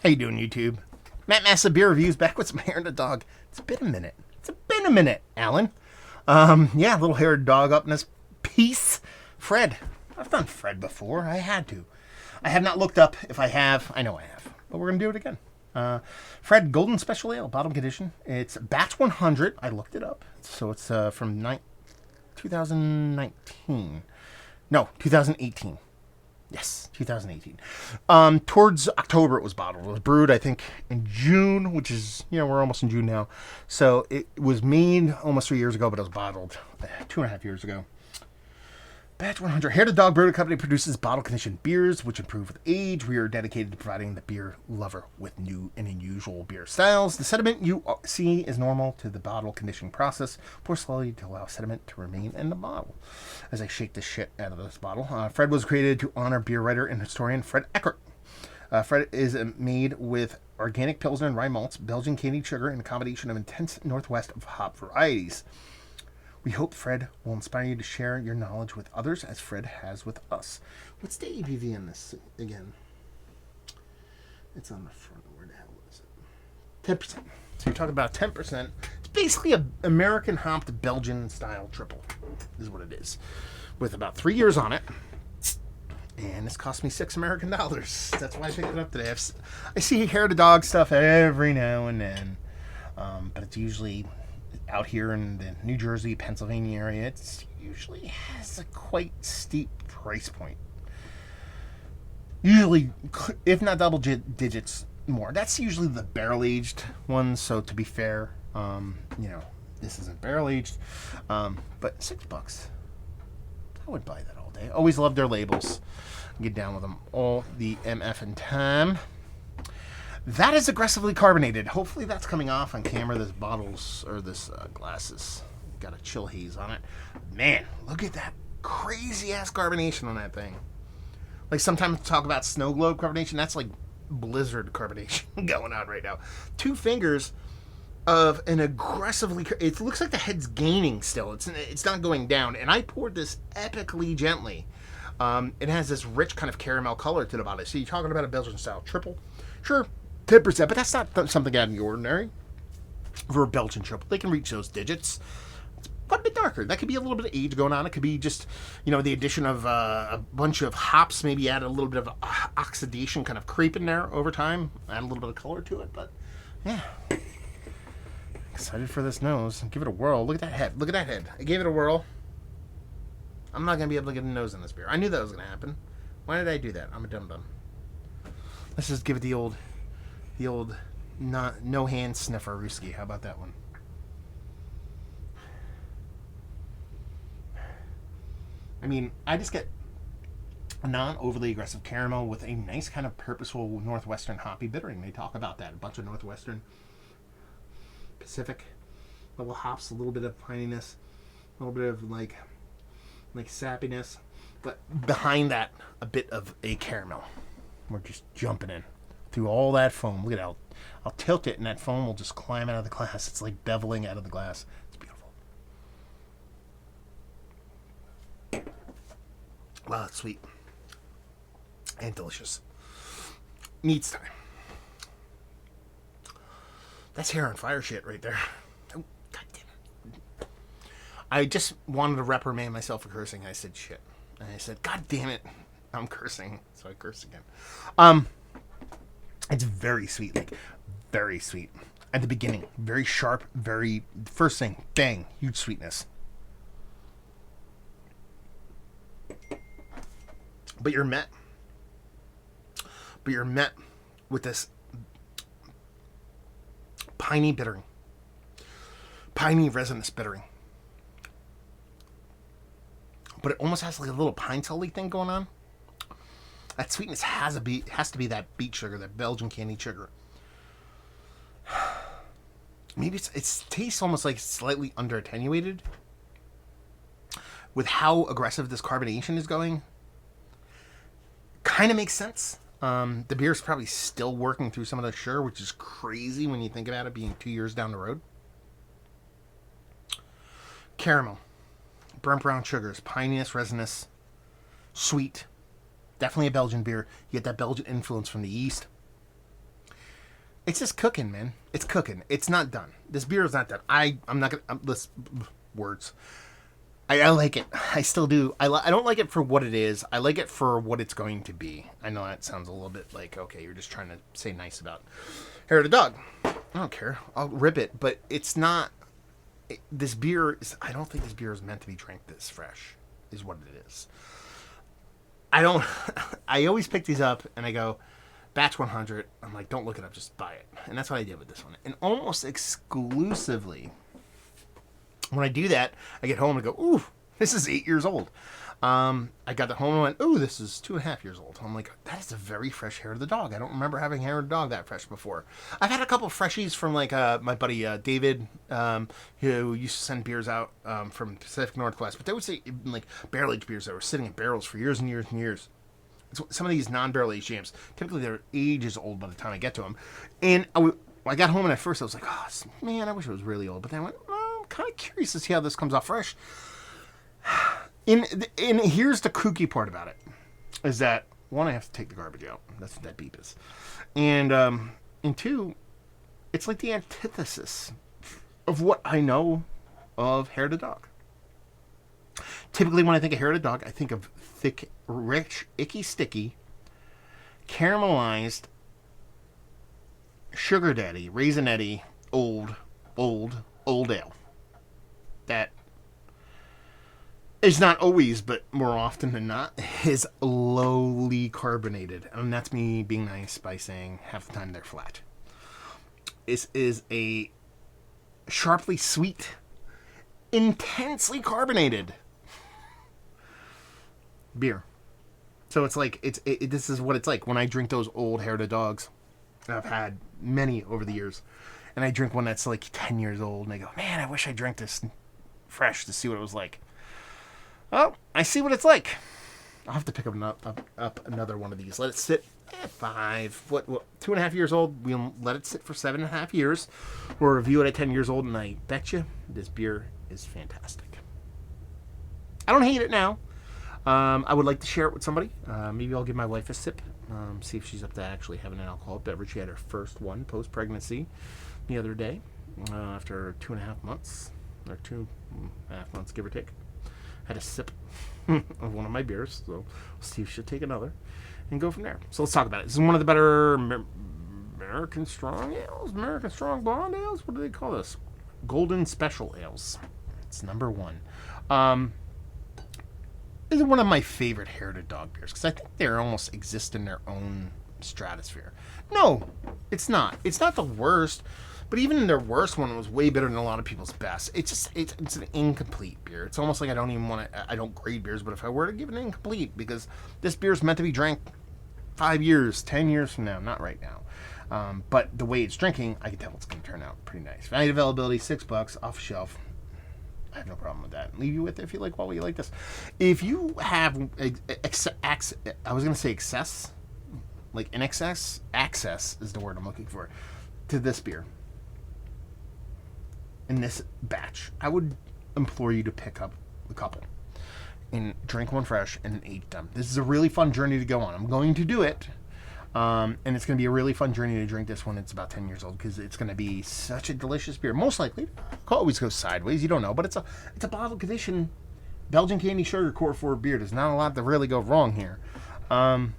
How you doing, YouTube? Matt Massive Beer Reviews back with some hair and a dog. It's been a minute. Alan. Yeah, little haired dog up in this piece. Fred. I've done Fred before. I had to. I have not looked up. If I have, I know I have. But we're going to do it again. Fred Golden Special Ale, bottom condition. It's batch 100. I looked it up. So it's from 2019. No, 2018. Yes, 2018. Towards October it was bottled. It was brewed, I think, in June, which is, we're almost in June now. So it was made almost 3 years ago, but it was bottled 2.5 years ago. Batch 100. Hair to Dog Brewing Company produces bottle-conditioned beers, which improve with age. We are dedicated to providing the beer lover with new and unusual beer styles. The sediment you see is normal to the bottle conditioning process. Pour slowly to allow sediment to remain in the bottle. As I shake the shit out of this bottle. Fred was created to honor beer writer and historian Fred Eckert. Fred is made with organic Pilsner and rye malts, Belgian candied sugar, and a combination of intense Northwest of hop varieties. We hope Fred will inspire you to share your knowledge with others as Fred has with us. What's the ABV in this again? It's on the front. Where the hell is it? 10%. So you're talking about 10%. It's basically an American hopped Belgian style triple, is what it is. With about 3 years on it. And this cost me $6 American. That's why I picked it up today. I see hair to dog stuff every now and then. But it's usually out here in the New Jersey, Pennsylvania area. It usually has a quite steep price point. Usually, if not double digits more. That's usually the barrel-aged ones, so to be fair, this isn't barrel-aged. But $6, I would buy that all day. Always love their labels. Get down with them all the MF and time. That is aggressively carbonated. Hopefully that's coming off on camera. This bottles, or this glasses, got a chill haze on it. Man, look at that crazy-ass carbonation on that thing. Like sometimes talk about snow globe carbonation. That's like blizzard carbonation going on right now. 2 fingers of an aggressively... It looks like the head's gaining still. It's not going down. And I poured this epically gently. It has this rich kind of caramel color to the bottom. So you're talking about a Belgian-style triple. Sure, 10%, but that's not something out of the ordinary for a Belgian triple. They can reach those digits. It's quite a bit darker. That could be a little bit of age going on. It could be just, the addition of a bunch of hops, maybe add a little bit of oxidation kind of creep in there over time. Add a little bit of color to it, but yeah. Excited for this nose. Give it a whirl. Look at that head. Look at that head. I gave it a whirl. I'm not going to be able to get a nose in this beer. I knew that was going to happen. Why did I do that? I'm a dum-dum. Let's just give it the old no hand sniffer Ruski. How about that one? I mean, I just get a non-overly aggressive caramel with a nice kind of purposeful Northwestern hoppy bittering. They talk about that. A bunch of Northwestern Pacific little hops, a little bit of pininess, a little bit of like sappiness, but behind that, a bit of a caramel. We're just jumping in through all that foam. Look at that. I'll tilt it and that foam will just climb out of the glass. It's like beveling out of the glass. It's beautiful. Wow, it's sweet. And delicious. Meats time. That's hair on fire shit right there. Oh, God damn it. I just wanted to reprimand myself for cursing. I said shit. And I said, God damn it. I'm cursing. So I cursed again. It's very sweet, very sweet. At the beginning, very sharp, first thing, bang, huge sweetness. But you're met with this piney bittering. Piney resinous bittering. But it almost has like a little pine sully thing going on. That sweetness has to be that beet sugar, that Belgian candied sugar. Maybe it tastes almost like slightly under attenuated with how aggressive this carbonation is going. Kind of makes sense. The beer's probably still working through some of the sugar, which is crazy when you think about it being 2 years down the road. Caramel, burnt brown sugars, pininess, resinous, sweet. Definitely a Belgian beer. You get that Belgian influence from the yeast. It's just cooking, man. It's cooking. It's not done. This beer is not done. I'm not gonna. Listen, words. I like it. I still do. I don't like it for what it is. I like it for what it's going to be. I know that sounds a little bit like, okay, you're just trying to say nice about Hair of the Dog. I don't care. I'll rip it, but it's not. This beer is. I don't think this beer is meant to be drank this fresh. Is what it is. I don't. I always pick these up and I go, batch 100. I'm like, don't look it up, just buy it. And that's what I did with this one. And almost exclusively, when I do that, I get home and go, ooh, this is 8 years old. I got home and went, ooh, this is 2.5 years old. I'm like, that is a very fresh Hair of the Dog. I don't remember having Hair of the Dog that fresh before. I've had a couple of freshies from like my buddy David, who used to send beers out from Pacific Northwest. But they would say like barrel-aged beers that were sitting in barrels for years and years and years. Some of these non-barrel aged jams, typically they're ages old by the time I get to them. And I got home and at first I was like, oh, man, I wish it was really old. But then I went, oh, I'm kind of curious to see how this comes out fresh. And here's the kooky part about it, is that, one, I have to take the garbage out. That's what that beep is. And two, it's like the antithesis of what I know of Hair of the Dog. Typically, when I think of Hair of the Dog, I think of thick, rich, icky, sticky, caramelized, sugar daddy, raisinetty, old ale. That is not always, but more often than not, is lowly carbonated. And that's me being nice by saying half the time they're flat. This is a sharply sweet, intensely carbonated beer. So it's like, this is what it's like when I drink those old Hair of the Dogs. I've had many over the years. And I drink one that's like 10 years old. And I go, man, I wish I drank this fresh to see what it was like. Oh, I see what it's like. I'll have to pick up another one of these. Let it sit 2.5 years old. We'll let it sit for 7.5 years. We'll review it at 10 years old, and I bet you this beer is fantastic. I don't hate it now. I would like to share it with somebody. Maybe I'll give my wife a sip. See if she's up to actually having an alcoholic beverage. She had her first one post-pregnancy the other day after 2.5 months, or 2.5 months, give or take. Had a sip of one of my beers, so we'll see if she'll take another and go from there. So let's talk about it. This is one of the better American Strong Ales, American Strong Blonde Ales. What do they call this? Golden Special Ales. It's number 1. This is one of my favorite Hair of the Dog beers because I think they almost exist in their own stratosphere. No, it's not. It's not the worst. But even in their worst one, it was way better than a lot of people's best. It's an incomplete beer. It's almost like I don't grade beers, but if I were to give it an incomplete, because this beer is meant to be drank 5 years, 10 years from now, not right now. But the way it's drinking, I can tell it's going to turn out pretty nice. Value availability, $6 off shelf. I have no problem with that. Leave you with it if you like while you like this. If you have access, like in excess, access is the word I'm looking for, to this beer. In this batch, I would implore you to pick up a couple and drink one fresh and age them. This is a really fun journey to go on. I'm going to do it, and it's going to be a really fun journey to drink this when it's about 10 years old because it's going to be such a delicious beer. Most likely, always goes sideways. You don't know, but it's a bottle condition Belgian candy sugar core 4 beer. There's not a lot to really go wrong here, and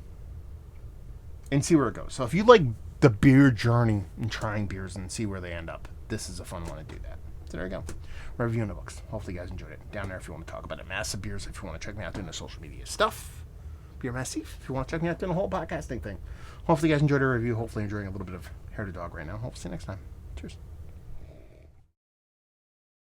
see where it goes. So if you like the beer journey and trying beers and see where they end up, this is a fun one to do that. So there you go. Reviewing the books. Hopefully you guys enjoyed it. Down there if you want to talk about it. Massive Beers if you want to check me out doing the social media stuff. Beer Massive if you want to check me out doing the whole podcasting thing. Hopefully you guys enjoyed the review. Hopefully enjoying a little bit of Hair of the Dog right now. Hope to see you next time. Cheers.